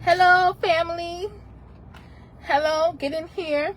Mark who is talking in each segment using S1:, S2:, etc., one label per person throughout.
S1: Hello, family. Hello, get in here.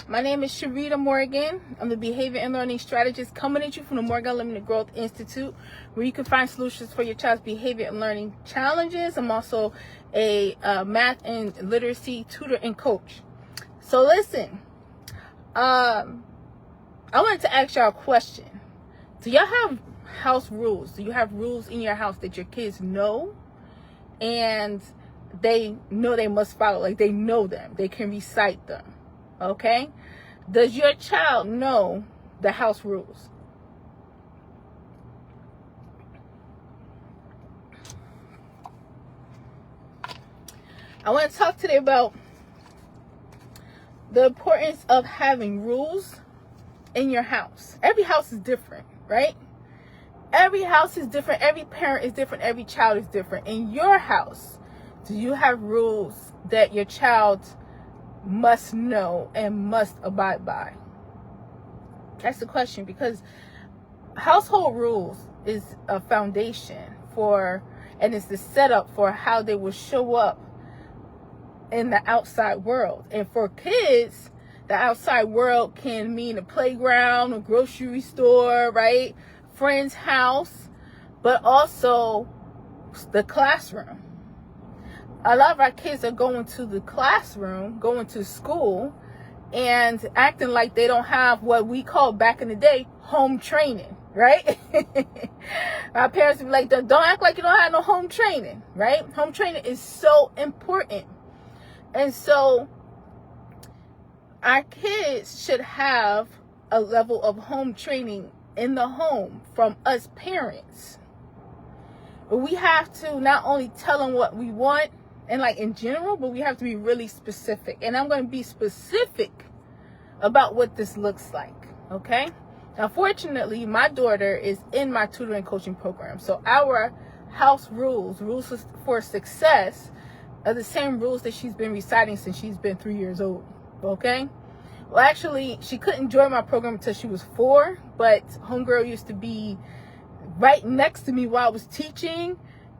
S1: My name is Sharita Morgan. I'm the Behavior and Learning Strategist coming at you from the Morgan Unlimited Growth Institute, where you can find solutions for your child's behavior and learning challenges. I'm also a math and literacy tutor and coach. So listen, I wanted to ask y'all a question. Do y'all have house rules? Do you have rules in your house that your kids know and they know they must follow? Like, they know them, they can recite them. Okay? Does your child know the house rules? I want to talk today about the importance of having rules in your house. Every house is different, right? Every house is different. Every parent is different. Every child is different. In your house, do you have rules that your child must know and must abide by? That's the question, because household rules is a foundation for, and it's the setup for how they will show up in the outside world. And for kids, the outside world can mean a playground, a grocery store, right? Friend's house, but also the classroom. A lot of our kids are going to the classroom, going to school, and acting like they don't have what we call back in the day home training, right? Our parents would be like, don't act like you don't have no home training, right? Home training is so important. And so our kids should have a level of home training in the home from us parents. We have to not only tell them what we want, and like in general, but we have to be really specific. And I'm going to be specific about what this looks like, okay? Now, fortunately, my daughter is in my tutoring coaching program. So our house rules for success, are the same rules that she's been reciting since she's been 3 years old, okay? Well, actually, she couldn't join my program until she was 4, but homegirl used to be right next to me while I was teaching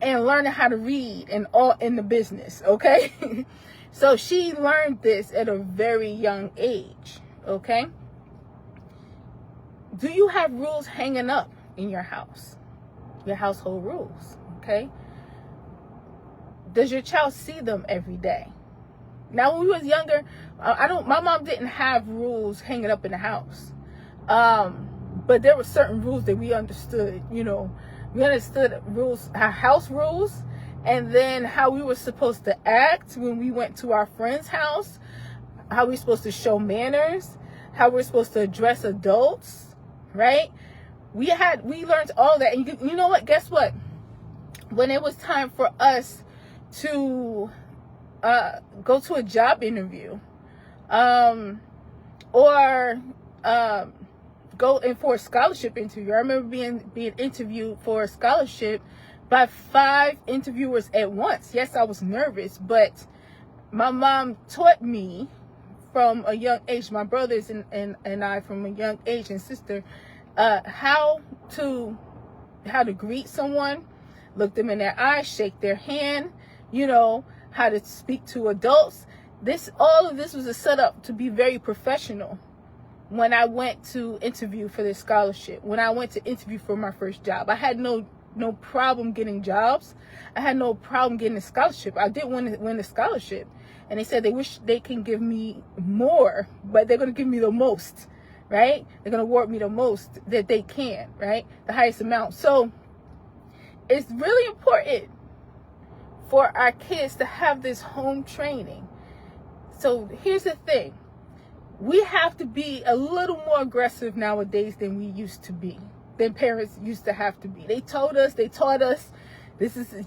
S1: and learning how to read and all in the business, okay? So she learned this at a very young age, okay? Do you have rules hanging up in your house? Your household rules, okay? Does your child see them every day? Now, when we was younger, my mom didn't have rules hanging up in the house. But there were certain rules that we understood, you know. We understood rules, our house rules, and then how we were supposed to act when we went to our friend's house, how we were supposed to show manners, how we're supposed to address adults, right? We learned all that. And you know what? Guess what? When it was time for us to go to a job interview, or go in for a scholarship interview. I remember being interviewed for a scholarship by 5 interviewers at once. Yes, I was nervous, but my mom taught me from a young age, my brothers and I from a young age, and sister, how to greet someone, look them in their eyes, shake their hand, you know, how to speak to adults. All of this was a setup to be very professional. When I went to interview for this scholarship, when I went to interview for my first job, I had no problem getting jobs. I had no problem getting a scholarship. I did win the scholarship. And they said they wish they can give me more, but they're going to give me the most, right? They're going to award me the most that they can, right? The highest amount. So it's really important for our kids to have this home training. So here's the thing. We have to be a little more aggressive nowadays than we used to be, than parents used to have to be. They taught us,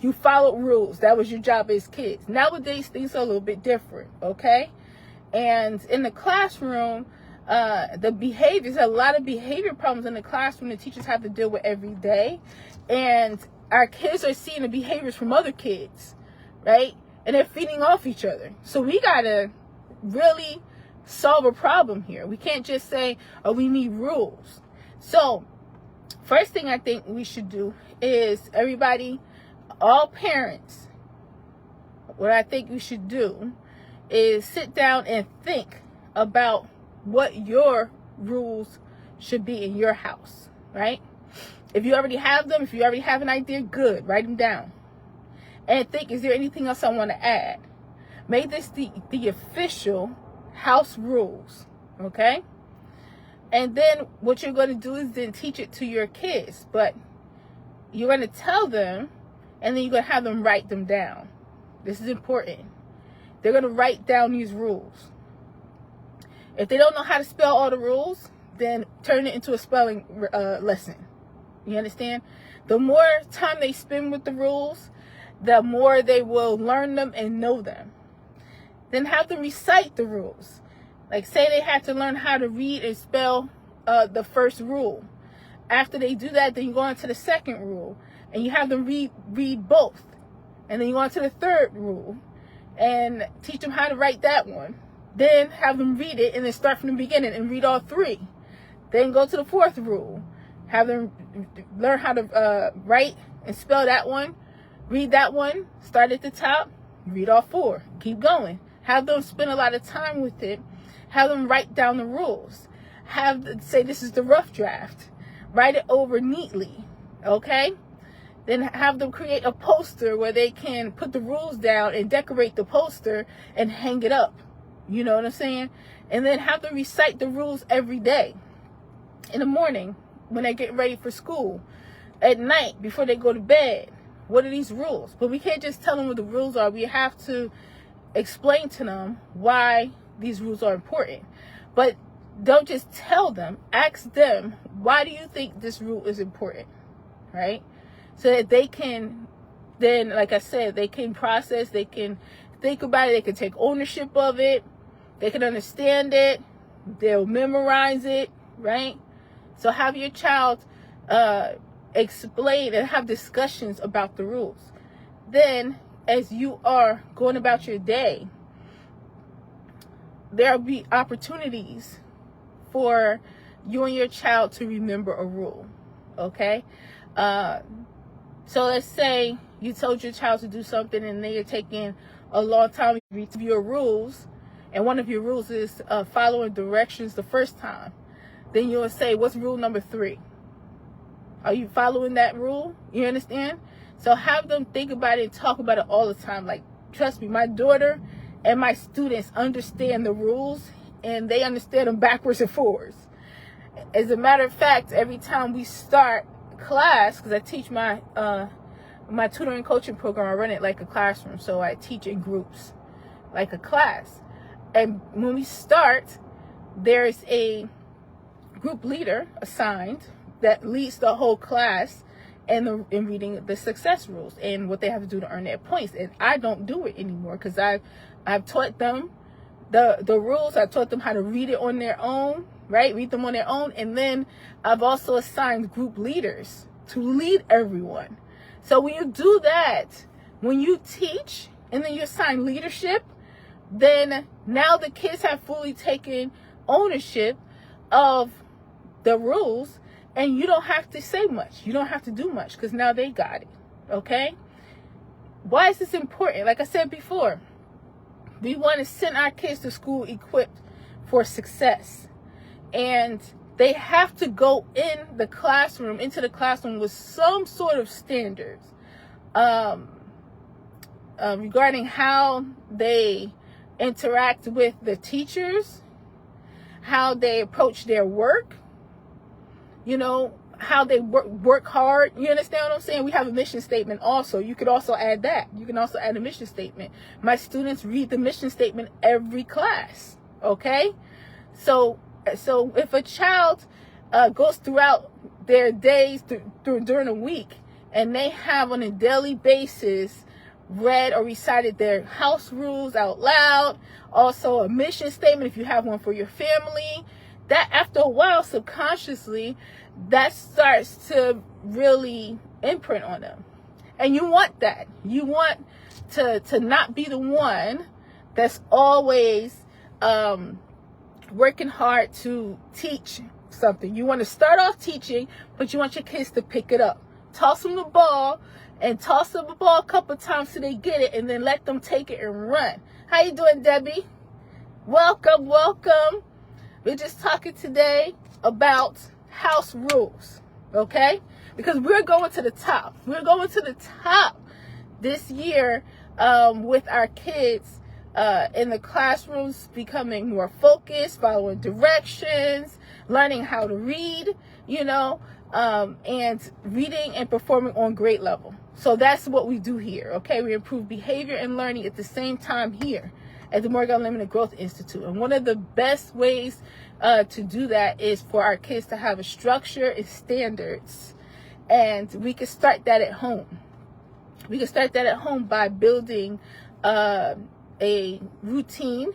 S1: you followed rules. That was your job as kids. Nowadays, things are a little bit different, okay? And in the classroom, there's a lot of behavior problems in the classroom that teachers have to deal with every day. And our kids are seeing the behaviors from other kids, right? And they're feeding off each other. So we got to really solve a problem here. We can't just say, oh, we need rules. So first thing I think we should do is everybody, all parents, what I think you should do is sit down and think about what your rules should be in your house, right? If you already have them, if you already have an idea, good, write them down. And think, is there anything else I want to add? Make this the official house rules, okay? And then what you're going to do is then teach it to your kids. But you're going to tell them, and then you're going to have them write them down. This is important. They're going to write down these rules. If they don't know how to spell all the rules, then turn it into a spelling lesson. You understand? The more time they spend with the rules, the more they will learn them and know them. Then have them recite the rules. Like, say they have to learn how to read and spell the first rule. After they do that, then you go on to the second rule, and you have them read both. And then you go on to the third rule and teach them how to write that one. Then have them read it and then start from the beginning and read all three. Then go to the fourth rule. Have them learn how to write and spell that one. Read that one. Start at the top. Read all four. Keep going. Have them spend a lot of time with it. Have them write down the rules. Have them say this is the rough draft. Write it over neatly. Okay? Then have them create a poster where they can put the rules down and decorate the poster and hang it up. You know what I'm saying? And then have them recite the rules every day. In the morning, when they get ready for school. At night, before they go to bed. What are these rules? But we can't just tell them what the rules are. We have to explain to them why these rules are important. But don't just tell them. Ask them, why do you think this rule is important? Right? So that they can, then, like I said, they can process, they can think about it, they can take ownership of it, they can understand it, they'll memorize it, right? So have your child explain and have discussions about the rules. Then, as you are going about your day, there'll be opportunities for you and your child to remember a rule, okay? So let's say you told your child to do something and they're taking a long time to read your rules, and one of your rules is following directions the first time. Then you'll say, what's rule number 3? Are you following that rule? You understand? So have them think about it and talk about it all the time. Like, trust me, my daughter and my students understand the rules, and they understand them backwards and forwards. As a matter of fact, every time we start class, because I teach my my tutoring coaching program, I run it like a classroom, so I teach in groups like a class. And when we start, there's a group leader assigned that leads the whole class in reading the success rules and what they have to do to earn their points. And I don't do it anymore because I've taught them the rules. I taught them how to read it on their own, right? Read them on their own. And then I've also assigned group leaders to lead everyone. So when you do that, when you teach and then you assign leadership, then now the kids have fully taken ownership of the rules, and you don't have to say much. You don't have to do much because now they got it, okay? Why is this important? Like I said before, we want to send our kids to school equipped for success. And they have to go into the classroom with some sort of standards regarding how they interact with the teachers, how they approach their work, you know, how they work hard. You understand what I'm saying? We have a mission statement also. You could also add that. You can also add a mission statement. My students read the mission statement every class, okay? So if a child goes throughout their days during a week and they have on a daily basis read or recited their house rules out loud, also a mission statement if you have one for your family, that after a while subconsciously that starts to really imprint on them. And you want that. You want to not be the one that's always working hard to teach something. You want to start off teaching, but you want your kids to pick it up. Toss them the ball and toss them the ball a couple times so they get it, and then let them take it and run. How you doing, Debbie? Welcome, welcome. We're just talking today about house rules, okay? Because we're going to the top. We're going to the top this year with our kids in the classrooms, becoming more focused, following directions, learning how to read, and reading and performing on grade level. So that's what we do here, okay? We improve behavior and learning at the same time here at the Morgan Unlimited Growth Institute. And one of the best ways to do that is for our kids to have a structure and standards. And we can start that at home. We can start that at home by building a routine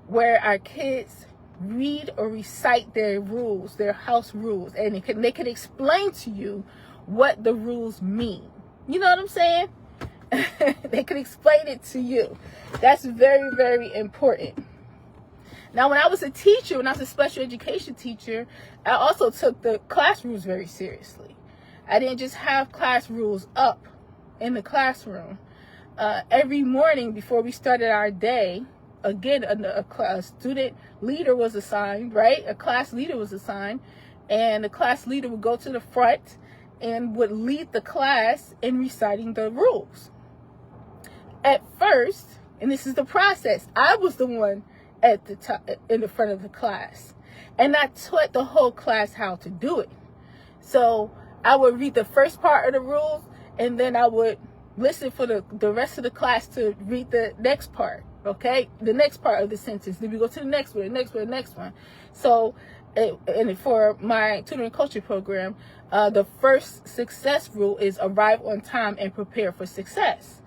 S1: where our kids read or recite their rules, their house rules, and they can explain to you what the rules mean. You know what I'm saying? They can explain it to you. That's very, very important. Now, when I was a teacher, when I was a special education teacher, I also took the class rules very seriously. I didn't just have class rules up in the classroom. Every morning before we started our day, again, a student leader was assigned, right? A class leader was assigned, and the class leader would go to the front and would lead the class in reciting the rules. At first, and this is the process, I was the one at the top, in the front of the class, and I taught the whole class how to do it. So I would read the first part of the rules, and then I would listen for the rest of the class to read the next part, okay? The next part of the sentence. Then we go to the next one, the next one, the next one. So, and for my tutoring coaching program, the first success rule is arrive on time and prepare for success.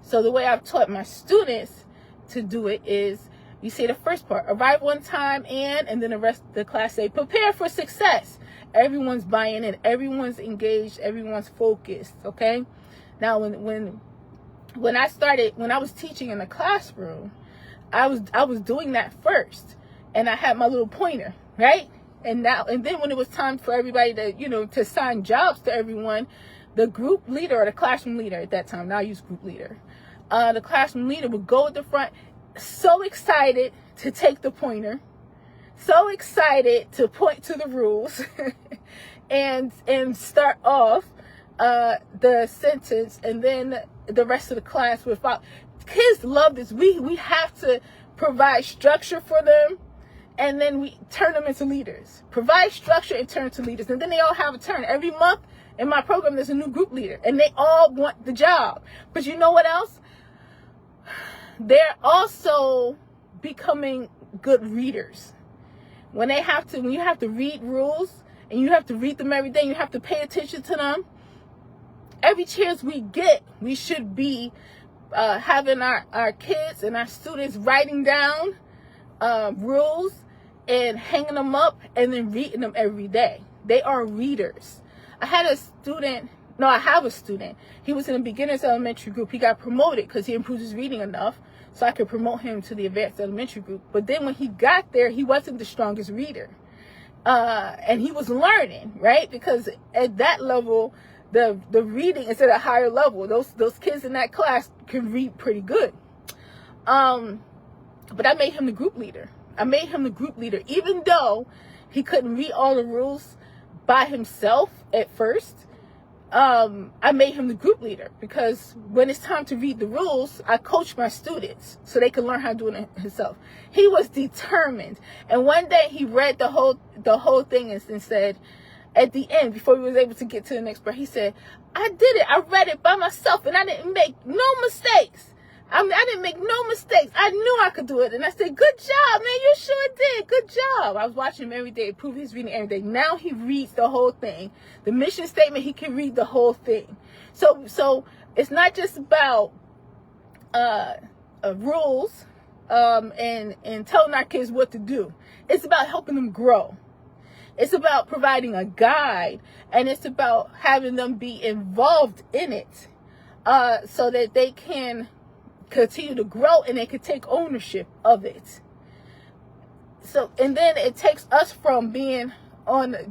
S1: So the way I've taught my students to do it is, you say the first part, arrive on time and then the rest of the class say, prepare for success. Everyone's buying in, everyone's engaged, everyone's focused, okay? Now, when I was teaching in the classroom, I was doing that first, and I had my little pointer, right? And then when it was time for everybody to, to assign jobs to everyone, the group leader or the classroom leader at that time, now I use group leader, the classroom leader would go at the front, so excited to take the pointer, so excited to point to the rules and start off the sentence, and then the rest of the class would follow. Kids love this. We have to provide structure for them, and then we turn them into leaders. Provide structure and turn to leaders, and then they all have a turn. Every month in my program, there's a new group leader, and they all want the job. But you know what else? They're also becoming good readers. When you have to read rules, and you have to read them every day, you have to pay attention to them. Every chance we get, we should be having our kids and our students writing down rules and hanging them up and then reading them every day. They are readers. I have a student. He was in the beginners elementary group. He got promoted because he improved his reading enough, so I could promote him to the advanced elementary group. But then when he got there, he wasn't the strongest reader. And he was learning, right? Because at that level, the reading is at a higher level. Those kids in that class can read pretty good. But I made him the group leader. Even though he couldn't read all the rules by himself at first. I made him the group leader, because when it's time to read the rules, I coach my students so they can learn how to do it himself. He was determined, and one day he read the whole thing and said, at the end, before he was able to get to the next part, he said, I did it. I read it by myself, and I didn't make no mistakes. I didn't make no mistakes. I knew I could do it. And I said, good job, man. You sure did. Good job. I was watching him every day, improve his reading every day. Now he reads the whole thing. The mission statement, he can read the whole thing. So it's not just about rules and telling our kids what to do. It's about helping them grow. It's about providing a guide, and it's about having them be involved in it so that they can continue to grow and they can take ownership of it. So, and then it takes us from being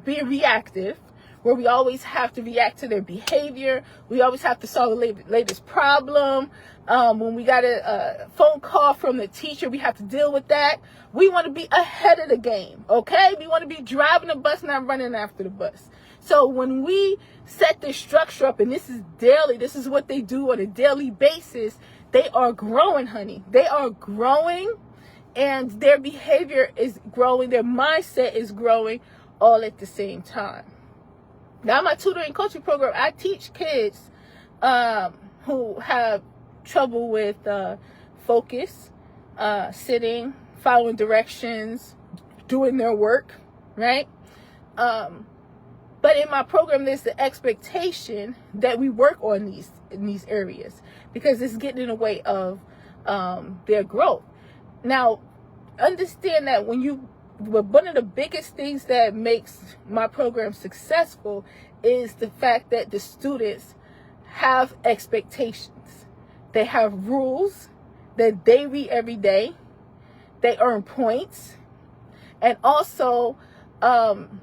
S1: reactive, where we always have to react to their behavior. We always have to solve the latest problem. When we got a phone call from the teacher, we have to deal with that. We want to be ahead of the game, okay? We want to be driving the bus, not running after the bus. So when we set this structure up, and this is daily, this is what they do on a daily basis, they are growing, honey. They are growing, and their behavior is growing. Their mindset is growing all at the same time. Now, my tutoring coaching program, I teach kids who have trouble with focus, sitting, following directions, doing their work, right? But in my program, there's the expectation that we work on these areas, because it's getting in the way of their growth. Now, understand that one of the biggest things that makes my program successful is the fact that the students have expectations. They have rules that they read every day. They earn points. And also,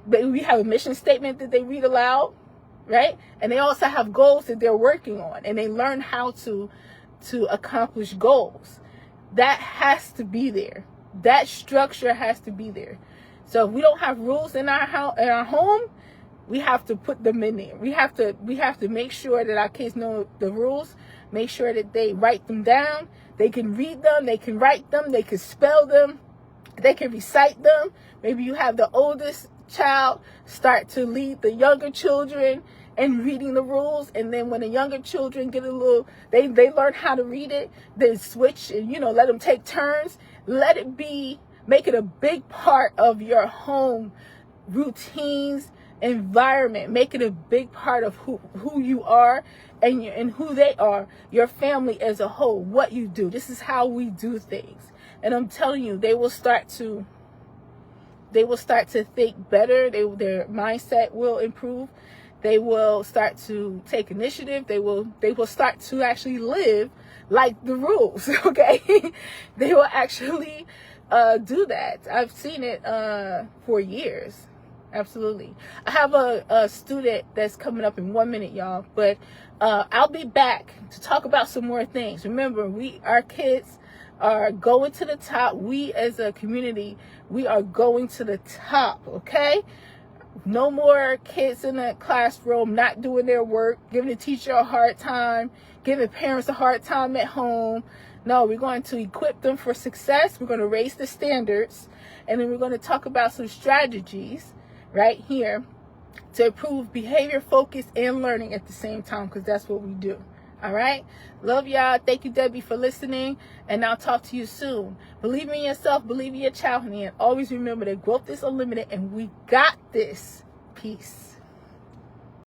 S1: we have a mission statement that they read aloud, right? And they also have goals that they're working on, and they learn how to accomplish goals. That has to be there. That structure has to be there. So if we don't have rules in our home, we have to put them in there. We have to make sure that our kids know the rules. Make sure that they write them down. They can read them. They can write them. They can spell them. They can recite them. Maybe you have the oldest child start to lead the younger children in reading the rules, and then when the younger children get a little, they learn how to read it, then switch and let them take turns. Make it a big part of your home routines, environment. Make it a big part of who you are and who they are, your family as a whole, what you do. This is how we do things. And I'm telling you, they will start to think better. Their mindset will improve. They will start to take initiative. They will start to actually live like the rules, okay? They will actually do that. I've seen it for years. Absolutely. I have a student that's coming up in 1 minute, y'all, but I'll be back to talk about some more things. Remember, our kids are going to the top. We as a community, we are going to the top, okay? No more kids in the classroom not doing their work, giving the teacher a hard time, giving parents a hard time at home. No, we're going to equip them for success. We're going to raise the standards, and then we're going to talk about some strategies right here to improve behavior, focus, and learning at the same time, because that's what we do. All right. Love y'all. Thank you, Debbie, for listening. And I'll talk to you soon. Believe in yourself. Believe in your child. And always remember that growth is unlimited, and we got this. Peace.